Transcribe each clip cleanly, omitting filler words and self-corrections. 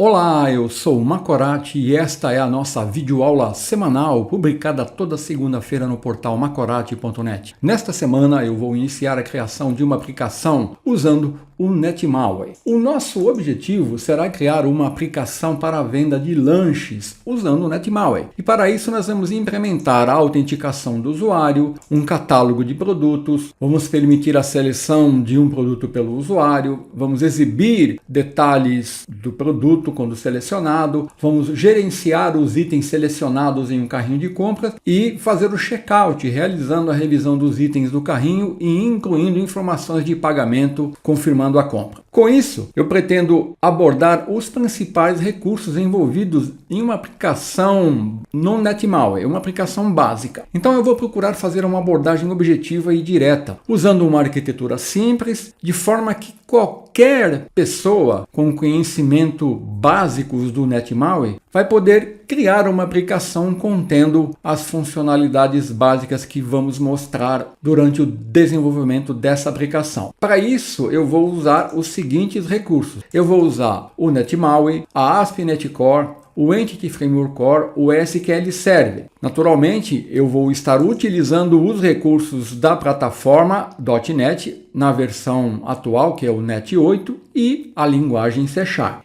Olá, eu sou o Macorati e esta é a nossa videoaula semanal, publicada toda segunda-feira no portal macorati.net. Nesta semana eu vou iniciar a criação de uma aplicação usando o NetMaui. O nosso objetivo será criar uma aplicação para a venda de lanches usando o NetMaui. E para isso nós vamos implementar a autenticação do usuário, um catálogo de produtos, vamos permitir a seleção de um produto pelo usuário, vamos exibir detalhes do produto quando selecionado, vamos gerenciar os itens selecionados em um carrinho de compras e fazer o checkout, realizando a revisão dos itens do carrinho e incluindo informações de pagamento, confirmando a compra. Com isso, eu pretendo abordar os principais recursos envolvidos em uma aplicação no NetMaui, uma aplicação básica. Então eu vou procurar fazer uma abordagem objetiva e direta, usando uma arquitetura simples, de forma que qualquer pessoa com conhecimento básicos do NetMaui vai poder criar uma aplicação contendo as funcionalidades básicas que vamos mostrar durante o desenvolvimento dessa aplicação. Para isso, eu vou usar os seguintes recursos. Eu vou usar o NetMaui, a ASP.NET Core, o Entity Framework Core, o SQL Server. Naturalmente, eu vou estar utilizando os recursos da plataforma .NET na versão atual, que é o NET 8, e a linguagem C#.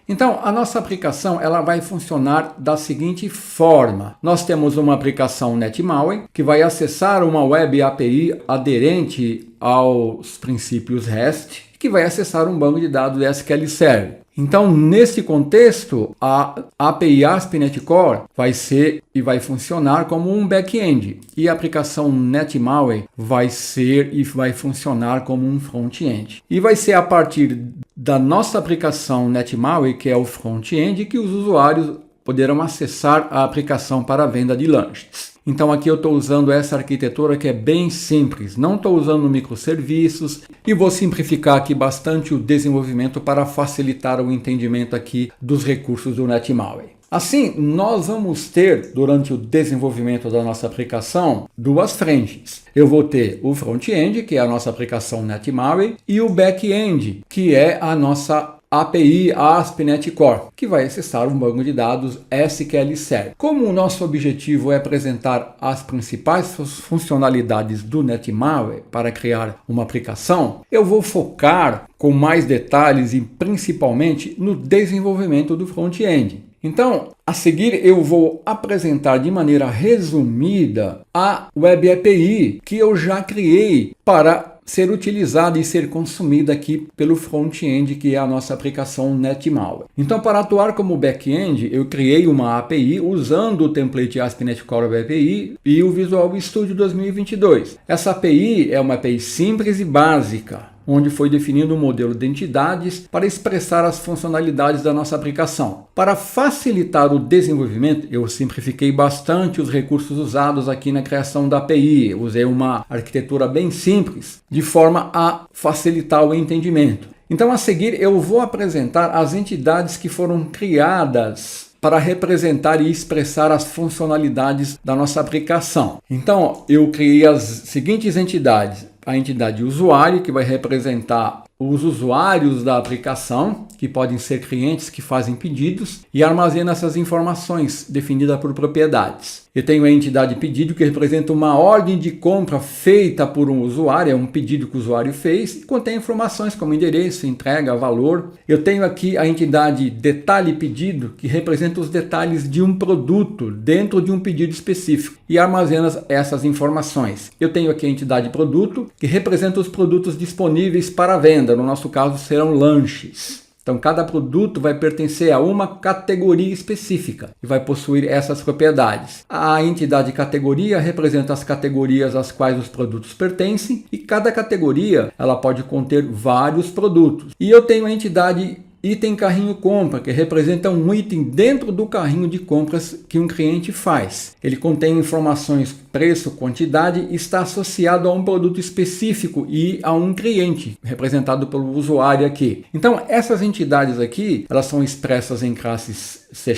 Então, a nossa aplicação ela vai funcionar da seguinte forma. Nós temos uma aplicação NetMaui que vai acessar uma Web API aderente aos princípios REST, que vai acessar um banco de dados SQL Server. Então, nesse contexto, a API ASP.NET Core vai ser e vai funcionar como um back-end e a aplicação NetMaui vai ser e vai funcionar como um front-end. E vai ser a partir da nossa aplicação NetMaui, que é o front-end, que os usuários poderão acessar a aplicação para a venda de lanches. Então aqui eu estou usando essa arquitetura que é bem simples, não estou usando microserviços e vou simplificar aqui bastante o desenvolvimento para facilitar o entendimento aqui dos recursos do NetMaui. Assim, nós vamos ter, durante o desenvolvimento da nossa aplicação, duas frentes. Eu vou ter o front-end, que é a nossa aplicação NetMaui, e o back-end, que é a nossa API ASP.NET Core, que vai acessar um banco de dados SQL Server. Como o nosso objetivo é apresentar as principais funcionalidades do NetMaui para criar uma aplicação, eu vou focar com mais detalhes e principalmente no desenvolvimento do front-end. Então, a seguir eu vou apresentar de maneira resumida a Web API que eu já criei para ser utilizada e ser consumida aqui pelo front-end, que é a nossa aplicação NetMaui. Então, para atuar como back-end, eu criei uma API usando o template ASP.NET Core Web API e o Visual Studio 2022. Essa API é uma API simples e básica, onde foi definido um modelo de entidades para expressar as funcionalidades da nossa aplicação. Para facilitar o desenvolvimento, eu simplifiquei bastante os recursos usados aqui na criação da API. Eu usei uma arquitetura bem simples, de forma a facilitar o entendimento. Então, a seguir, eu vou apresentar as entidades que foram criadas para representar e expressar as funcionalidades da nossa aplicação. Então, eu criei as seguintes entidades. A entidade usuário, que vai representar os usuários da aplicação, que podem ser clientes que fazem pedidos, e armazena essas informações definidas por propriedades. Eu tenho a entidade pedido, que representa uma ordem de compra feita por um usuário, é um pedido que o usuário fez, e contém informações como endereço, entrega, valor. Eu tenho aqui a entidade detalhe pedido, que representa os detalhes de um produto dentro de um pedido específico, e armazena essas informações. Eu tenho aqui a entidade produto, que representa os produtos disponíveis para venda, no nosso caso serão lanches. Então, cada produto vai pertencer a uma categoria específica e vai possuir essas propriedades. A entidade categoria representa as categorias às quais os produtos pertencem e cada categoria ela pode conter vários produtos. E eu tenho a entidade item carrinho compra, que representa um item dentro do carrinho de compras que um cliente faz. Ele contém informações preço, quantidade e está associado a um produto específico e a um cliente, representado pelo usuário aqui. Então, essas entidades aqui, elas são expressas em classes C#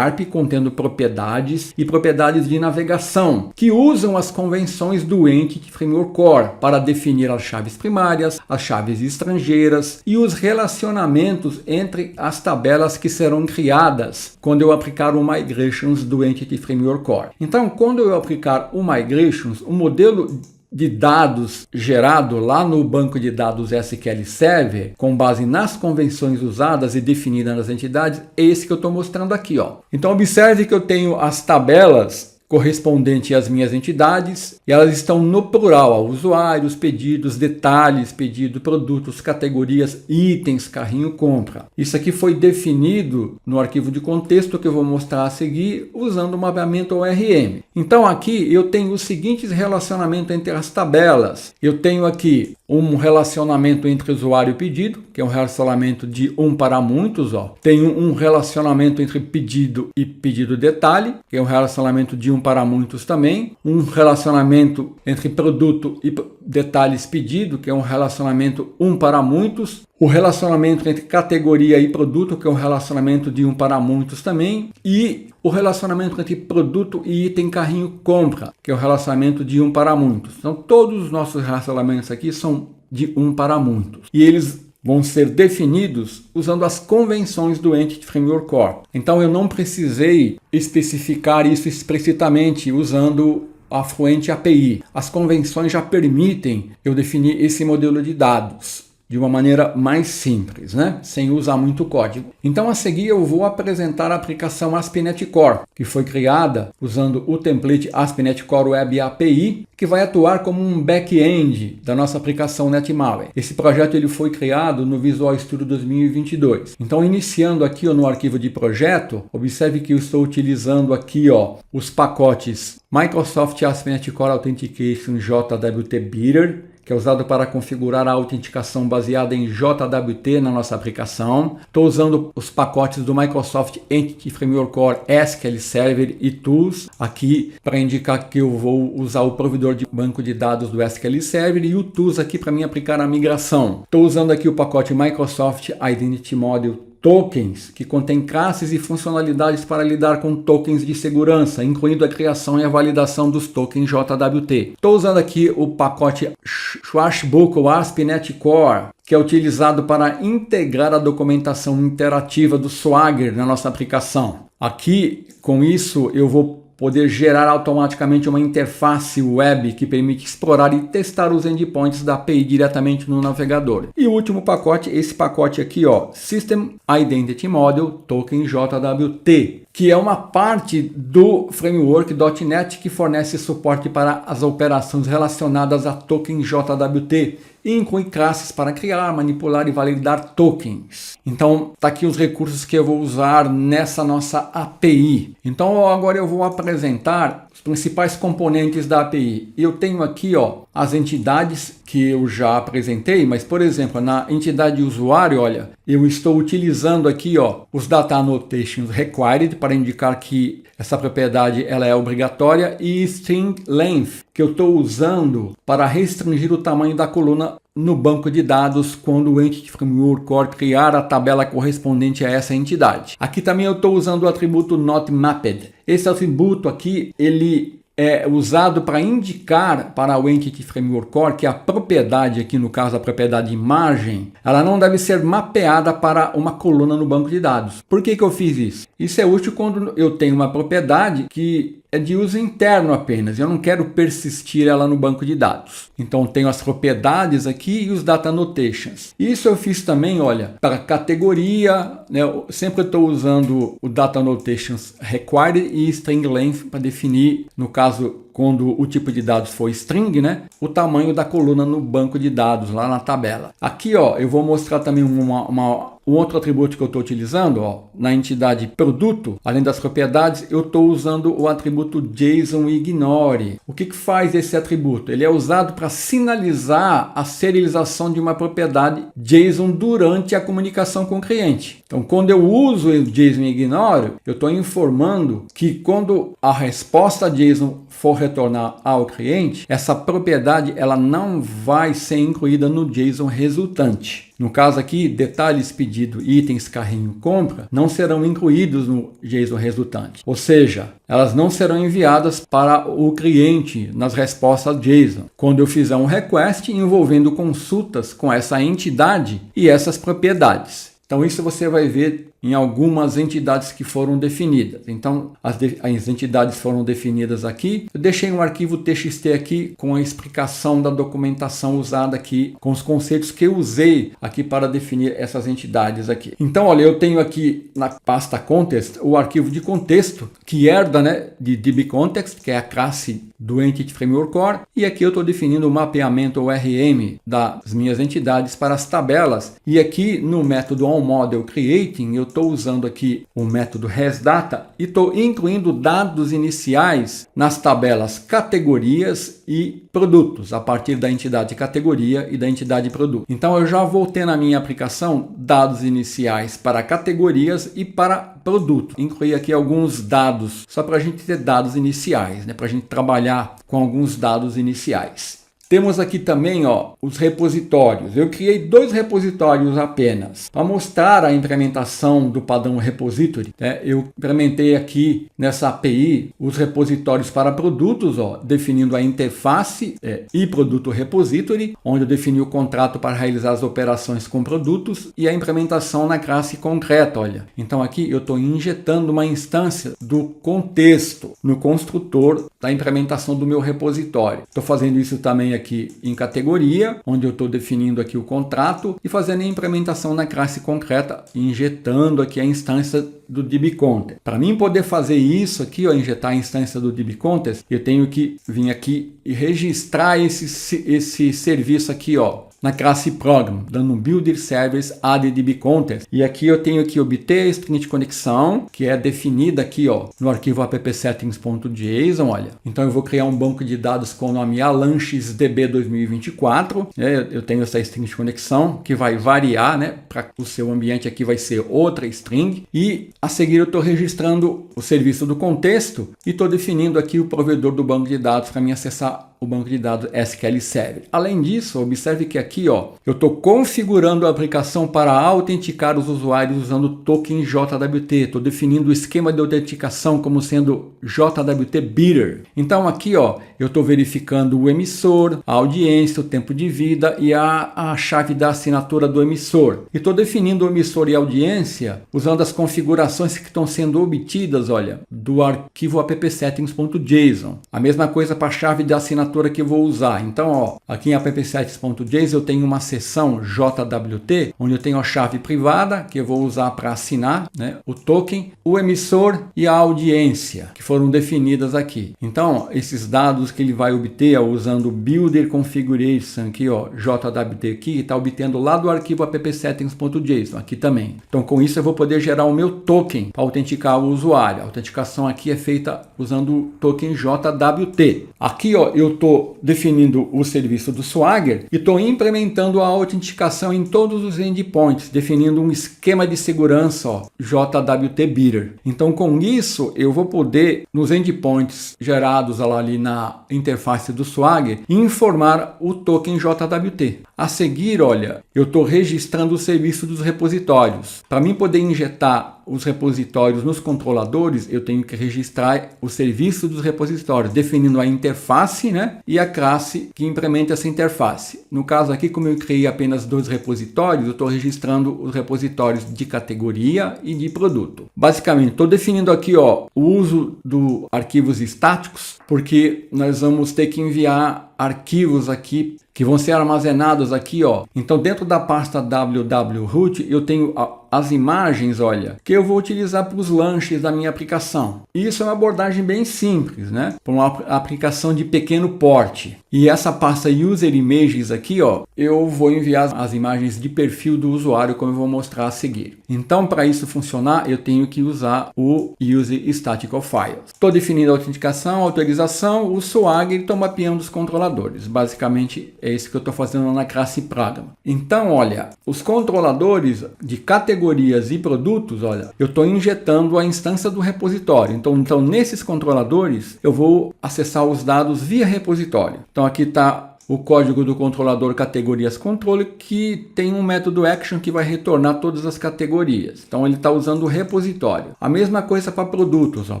contendo propriedades e propriedades de navegação, que usam as convenções do Entity Framework Core para definir as chaves primárias, as chaves estrangeiras e os relacionamentos entre as tabelas que serão criadas quando eu aplicar o Migrations do Entity Framework Core. Então, quando eu aplicar o Migrations, o modelo de dados gerado lá no banco de dados SQL Server, com base nas convenções usadas e definidas nas entidades, é esse que eu estou mostrando aqui, ó. Então observe que eu tenho as tabelas correspondente às minhas entidades, e elas estão no plural, ó, usuários, pedidos, detalhes, pedido, produtos, categorias, itens, carrinho, compra. Isso aqui foi definido no arquivo de contexto que eu vou mostrar a seguir usando o mapeamento ORM. Então aqui eu tenho os seguintes relacionamentos entre as tabelas. Eu tenho aqui um relacionamento entre usuário e pedido, que é um relacionamento de um para muitos, ó. Tenho um relacionamento entre pedido e pedido detalhe, que é um relacionamento de um para muitos também. Um relacionamento entre produto e detalhes pedido, que é um relacionamento um para muitos. O relacionamento entre categoria e produto, que é um relacionamento de um para muitos também. E o relacionamento entre produto e item carrinho compra, que é o relacionamento de um para muitos. Então todos os nossos relacionamentos aqui são de um para muitos. E eles vão ser definidos usando as convenções do Entity Framework Core. Então eu não precisei especificar isso explicitamente usando a Fluent API. As convenções já permitem eu definir esse modelo de dados de uma maneira mais simples, né? Sem usar muito código. Então, a seguir, eu vou apresentar a aplicação ASP.NET Core, que foi criada usando o template ASP.NET Core Web API, que vai atuar como um back-end da nossa aplicação NetMaui. Esse projeto ele foi criado no Visual Studio 2022. Então, iniciando aqui no arquivo de projeto, observe que eu estou utilizando aqui os pacotes Microsoft ASP.NET Core Authentication JWT Beater, que é usado para configurar a autenticação baseada em JWT na nossa aplicação. Estou usando os pacotes do Microsoft Entity Framework Core SQL Server e Tools aqui para indicar que eu vou usar o provedor de banco de dados do SQL Server e o Tools aqui para mim aplicar a migração. Estou usando aqui o pacote Microsoft Identity Module Tokens, que contém classes e funcionalidades para lidar com tokens de segurança, incluindo a criação e a validação dos tokens JWT. Estou usando aqui o pacote Swashbuckle ASP.NET Core, que é utilizado para integrar a documentação interativa do Swagger na nossa aplicação. Aqui, com isso, eu vou poder gerar automaticamente uma interface web que permite explorar e testar os endpoints da API diretamente no navegador. E o último pacote, esse pacote aqui, System Identity Model Token JWT, que é uma parte do framework .NET que fornece suporte para as operações relacionadas a token JWT e inclui classes para criar, manipular e validar tokens. Então, tá aqui os recursos que eu vou usar nessa nossa API. Então, agora eu vou apresentar os principais componentes da API. Eu tenho aqui, as entidades que eu já apresentei, mas, por exemplo, na entidade usuário, olha, eu estou utilizando aqui, os data annotations required para indicar que essa propriedade ela é obrigatória e string length, que eu estou usando para restringir o tamanho da coluna no banco de dados quando o Entity Framework Core criar a tabela correspondente a essa entidade. Aqui também eu estou usando o atributo NotMapped. Esse atributo aqui, ele é usado para indicar para o Entity Framework Core que a propriedade, aqui no caso a propriedade imagem, ela não deve ser mapeada para uma coluna no banco de dados. Por que eu fiz isso? Isso é útil quando eu tenho uma propriedade que é de uso interno apenas, eu não quero persistir ela no banco de dados. Então tenho as propriedades aqui e os data annotations. Isso eu fiz também, olha, para categoria, né? Eu sempre estou usando o data annotations required e string length para definir, no caso, quando o tipo de dados for string, né, o tamanho da coluna no banco de dados, lá na tabela. Aqui, eu vou mostrar também um outro atributo que eu estou utilizando, na entidade produto, além das propriedades, eu estou usando o atributo JSON_ignore. O que faz esse atributo? Ele é usado para sinalizar a serialização de uma propriedade JSON durante a comunicação com o cliente. Então, quando eu uso o JSON_ignore, eu estou informando que quando a resposta JSON for retornar ao cliente, essa propriedade ela não vai ser incluída no JSON resultante. No caso aqui, detalhes pedido, itens, carrinho, compra, não serão incluídos no JSON resultante. Ou seja, elas não serão enviadas para o cliente nas respostas JSON, quando eu fizer um request envolvendo consultas com essa entidade e essas propriedades. Então isso você vai ver em algumas entidades que foram definidas. Então, as entidades foram definidas aqui. Eu deixei um arquivo TXT aqui com a explicação da documentação usada aqui, com os conceitos que eu usei aqui para definir essas entidades aqui. Então, olha, eu tenho aqui na pasta context o arquivo de contexto, que herda, né, de dbContext, que é a classe do Entity Framework Core, e aqui eu estou definindo o mapeamento ORM das minhas entidades para as tabelas. E aqui no método onModelCreating, eu estou usando aqui o método ResData e estou incluindo dados iniciais nas tabelas categorias e produtos, a partir da entidade categoria e da entidade produto. Então eu já vou ter na minha aplicação dados iniciais para categorias e para produto. Incluí aqui alguns dados, só para a gente ter dados iniciais, né? Para a gente trabalhar com alguns dados iniciais. Temos aqui também, ó, os repositórios. Eu criei 2 repositórios apenas. Para mostrar a implementação do padrão repository, né, eu implementei aqui nessa API os repositórios para produtos, ó, definindo a interface e produto repository, onde eu defini o contrato para realizar as operações com produtos e a implementação na classe concreta. Olha. Então aqui eu estou injetando uma instância do contexto no construtor da implementação do meu repositório. Estou fazendo isso também aqui em categoria, onde eu estou definindo aqui o contrato e fazendo a implementação na classe concreta, injetando aqui a instância do dbContext. Para mim poder fazer isso aqui, ó, injetar a instância do dbContext, eu tenho que vir aqui e registrar esse serviço aqui, ó, na classe Program, dando um Builder Service add dbContext. E aqui eu tenho que obter a string de conexão, que é definida aqui, ó, no arquivo appsettings.json, olha. Então eu vou criar um banco de dados com o nome alanchesdb 2024. Eu tenho essa string de conexão, que vai variar, né? Para o seu ambiente aqui vai ser outra string. E a seguir eu estou registrando o serviço do contexto e estou definindo aqui o provedor do banco de dados para mim acessar o banco de dados SQL Server. Além disso, observe que aqui, ó, eu estou configurando a aplicação para autenticar os usuários usando o token JWT. Estou definindo o esquema de autenticação como sendo JWT Bidder. Então aqui, ó, eu estou verificando o emissor, a audiência, o tempo de vida e a chave da assinatura do emissor. E estou definindo o emissor e a audiência usando as configurações que estão sendo obtidas, olha, do arquivo appsettings.json. A mesma coisa para a chave da assinatura que eu vou usar. Então, ó, aqui em appsettings.json eu tenho uma seção JWT, onde eu tenho a chave privada que eu vou usar para assinar, né, o token, o emissor e a audiência, que foram definidas aqui. Então, esses dados que ele vai obter usando o Builder Configuration aqui, ó, JWT aqui, está obtendo lá do arquivo appsettings.json, aqui também. Então, com isso eu vou poder gerar o meu token para autenticar o usuário. A autenticação aqui é feita usando o token JWT. Aqui, ó, eu estou definindo o serviço do Swagger e estou implementando a autenticação em todos os endpoints, definindo um esquema de segurança, ó, JWT Bidder. Então, com isso, eu vou poder, nos endpoints gerados ali na interface do Swagger, informar o token JWT. A seguir, olha, eu estou registrando o serviço dos repositórios. Para mim poder injetar os repositórios nos controladores, eu tenho que registrar o serviço dos repositórios, definindo a interface, né, e a classe que implementa essa interface. No caso aqui, como eu criei apenas 2 repositórios, eu estou registrando os repositórios de categoria e de produto. Basicamente, estou definindo aqui, ó, o uso dos arquivos estáticos, porque nós vamos ter que enviar arquivos aqui que vão ser armazenados aqui, ó. Então, dentro da pasta www-root, eu tenho as imagens, olha, que eu vou utilizar para os lanches da minha aplicação. Isso é uma abordagem bem simples, né? Para uma aplicação de pequeno porte. E essa pasta User Images aqui, ó, eu vou enviar as imagens de perfil do usuário, como eu vou mostrar a seguir. Então, para isso funcionar, eu tenho que usar o Use Statical Files. Estou definindo a autenticação, a autorização, o Swagger e estou mapeando os controladores. Basicamente, é isso que eu estou fazendo na classe Program. Então, olha, os controladores de categorias e produtos, olha, eu estou injetando a instância do repositório. Então, nesses controladores, eu vou acessar os dados via repositório. Então, aqui está o código do controlador categorias controle, que tem um método action que vai retornar todas as categorias. Então ele está usando o repositório. A mesma coisa para produtos. Ó.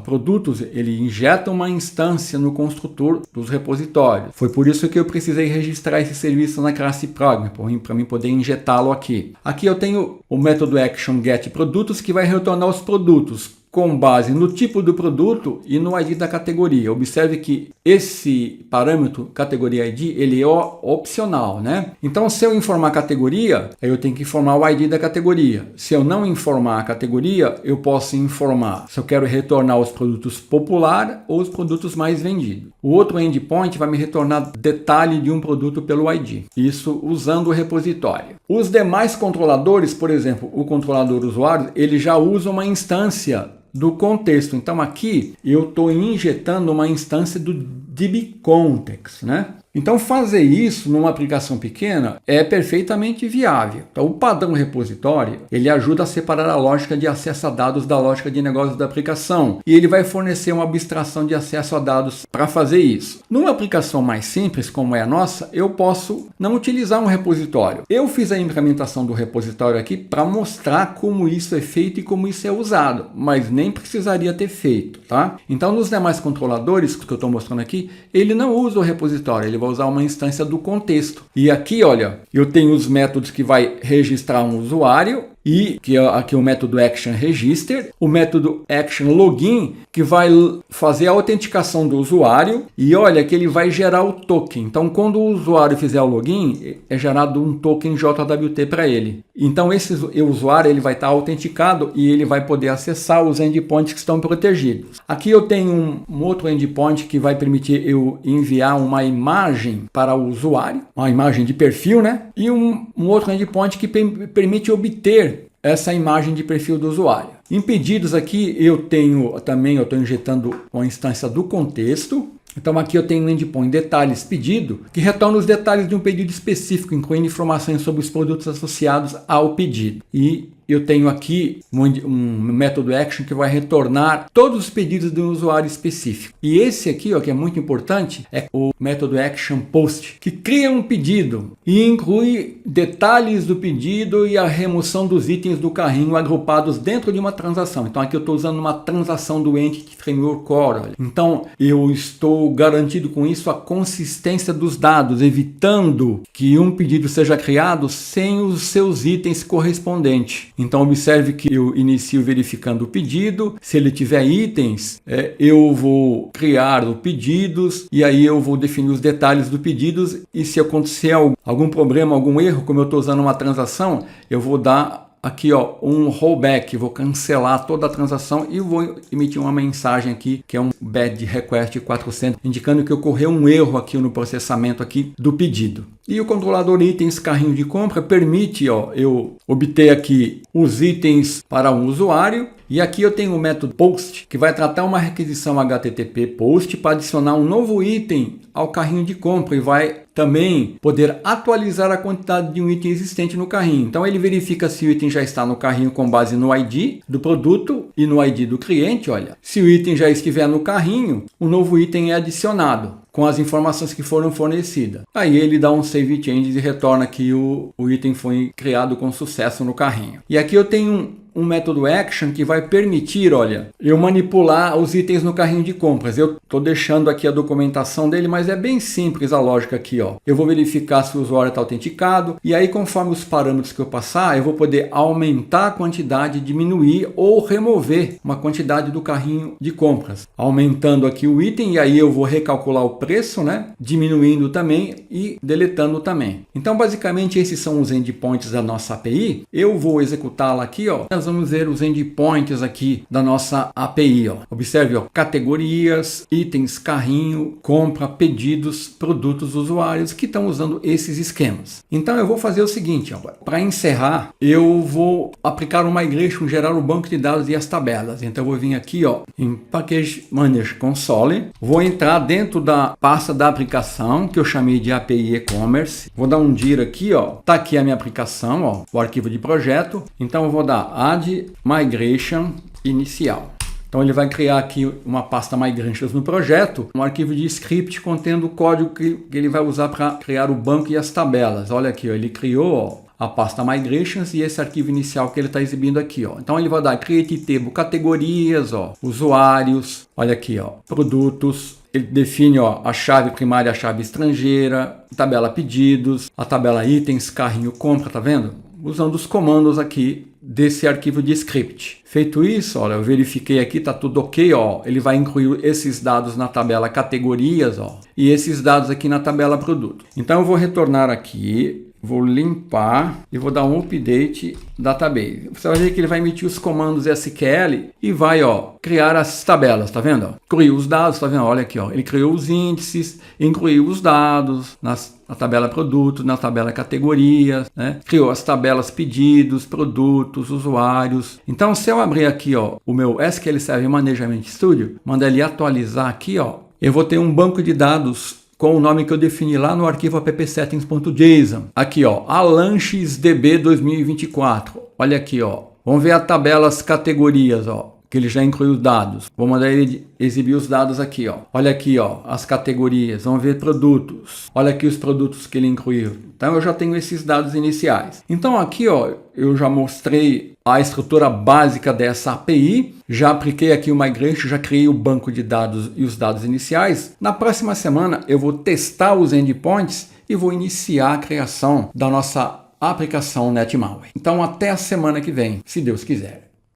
Produtos, ele injeta uma instância no construtor dos repositórios. Foi por isso que eu precisei registrar esse serviço na classe program, para mim poder injetá-lo aqui. Aqui eu tenho o método action get produtos, que vai retornar os produtos com base no tipo do produto e no ID da categoria. Observe que esse parâmetro categoria ID, ele é opcional, né? Então, se eu informar a categoria, eu tenho que informar o ID da categoria. Se eu não informar a categoria, eu posso informar se eu quero retornar os produtos popular ou os produtos mais vendidos. O outro endpoint vai me retornar detalhe de um produto pelo ID. Isso usando o repositório. Os demais controladores, por exemplo, o controlador usuário, ele já usa uma instância do contexto. Então aqui eu estou injetando uma instância do dbContext, né? Então fazer isso numa aplicação pequena é perfeitamente viável. Então o padrão repositório, ele ajuda a separar a lógica de acesso a dados da lógica de negócio da aplicação, e ele vai fornecer uma abstração de acesso a dados para fazer isso. Numa aplicação mais simples como é a nossa, eu posso não utilizar um repositório. Eu fiz a implementação do repositório aqui para mostrar como isso é feito e como isso é usado, mas nem precisaria ter feito, tá? Então nos demais controladores que eu estou mostrando aqui, ele não usa o repositório, ele vai usar uma instância do contexto. E aqui, olha, eu tenho os métodos que vai registrar um usuário, e que é aqui o método action register, o método action login, que vai fazer a autenticação do usuário, e olha que ele vai gerar o token. Então quando o usuário fizer o login, é gerado um token JWT para ele. Então esse usuário, ele vai estar autenticado e ele vai poder acessar os endpoints que estão protegidos. Aqui eu tenho um outro endpoint que vai permitir eu enviar uma imagem para o usuário, uma imagem de perfil, né? E um outro endpoint que permite obter essa imagem de perfil do usuário. Em pedidos aqui eu estou injetando uma instância do contexto. Então aqui eu tenho um endpoint detalhes pedido, que retorna os detalhes de um pedido específico, incluindo informações sobre os produtos associados ao pedido. E eu tenho aqui um método action que vai retornar todos os pedidos de um usuário específico. E esse aqui, ó, que é muito importante, é o método action post, que cria um pedido e inclui detalhes do pedido e a remoção dos itens do carrinho agrupados dentro de uma transação. Então aqui eu estou usando uma transação do Entity Framework Core. Olha. Então eu estou garantindo com isso a consistência dos dados, evitando que um pedido seja criado sem os seus itens correspondentes. Então observe que eu inicio verificando o pedido. Se ele tiver itens, eu vou criar o pedidos e aí eu vou definir os detalhes do pedidos, e se acontecer algum problema, algum erro, como eu estou usando uma transação, eu vou dar aqui, ó, um rollback, vou cancelar toda a transação e vou emitir uma mensagem aqui, que é um bad request 400, indicando que ocorreu um erro aqui no processamento aqui do pedido. E o controlador itens carrinho de compra permite, ó, eu obter aqui os itens para um usuário. E aqui eu tenho o método post, que vai tratar uma requisição HTTP post para adicionar um novo item ao carrinho de compra e vai também poder atualizar a quantidade de um item existente no carrinho. Então ele verifica se o item já está no carrinho com base no ID do produto e no ID do cliente. Olha, se o item já estiver no carrinho, o novo item é adicionado com as informações que foram fornecidas. Aí ele dá um save changes e retorna que o item foi criado com sucesso no carrinho. E aqui eu tenho um método action que vai permitir, olha, eu manipular os itens no carrinho de compras. Eu estou deixando aqui a documentação dele, mas é bem simples a lógica aqui, ó. Eu vou verificar se o usuário está autenticado e aí, conforme os parâmetros que eu passar, eu vou poder aumentar a quantidade, diminuir ou remover uma quantidade do carrinho de compras, aumentando aqui o item, e aí eu vou recalcular o preço, né? Diminuindo também e deletando também. Então basicamente esses são os endpoints da nossa API. Eu vou executá-la aqui, ó. Nós vamos ver os endpoints aqui da nossa API, ó. Observe, ó, categorias, itens, carrinho, compra, pedidos, produtos, usuários que estão usando esses esquemas. Então eu vou fazer o seguinte, para encerrar, eu vou aplicar uma migration, gerar o banco de dados e as tabelas. Então eu vou vir aqui, ó, em Package Manager Console, vou entrar dentro da pasta da aplicação que eu chamei de API E-commerce. Vou dar um dir aqui, ó. Tá aqui a minha aplicação, ó, o arquivo de projeto. Então eu vou dar add migration inicial. Então ele vai criar aqui uma pasta Migrations no projeto, um arquivo de script contendo o código que ele vai usar para criar o banco e as tabelas. Olha aqui, ó, ele criou, ó, a pasta Migrations e esse arquivo inicial que ele está exibindo aqui, ó. Então ele vai dar create table categorias, ó, usuários, olha aqui, ó, produtos. Ele define, ó, a chave primária e a chave estrangeira, tabela pedidos, a tabela itens, carrinho, compra, tá vendo? Usando os comandos aqui desse arquivo de script. Feito isso, olha, eu verifiquei aqui, tá tudo ok, ó. Ele vai incluir esses dados na tabela categorias, ó, e esses dados aqui na tabela produto. Então eu vou retornar aqui, vou limpar e vou dar um update database. Você vai ver que ele vai emitir os comandos SQL e vai, ó, criar as tabelas, tá vendo? Criou os dados, tá vendo? Olha aqui, ó, ele criou os índices, incluiu os dados na tabela produto, na tabela categorias, né? Criou as tabelas pedidos, produtos, usuários. Então, se eu abrir aqui, ó, o meu SQL Server Management Studio, mandar ele atualizar aqui, ó, eu vou ter um banco de dados com o nome que eu defini lá no arquivo appsettings.json. Aqui, ó, AlanchesDB 2024. Olha aqui, ó. Vamos ver as tabelas categorias, ó, que ele já incluiu os dados. Vou mandar ele exibir os dados aqui, ó. Olha aqui, ó, as categorias. Vamos ver produtos. Olha aqui os produtos que ele incluiu. Então eu já tenho esses dados iniciais. Então aqui, ó, eu já mostrei a estrutura básica dessa API. Já apliquei aqui o Migration, já criei o banco de dados e os dados iniciais. Na próxima semana eu vou testar os endpoints e vou iniciar a criação da nossa aplicação NetMalware. Então até a semana que vem, se Deus quiser.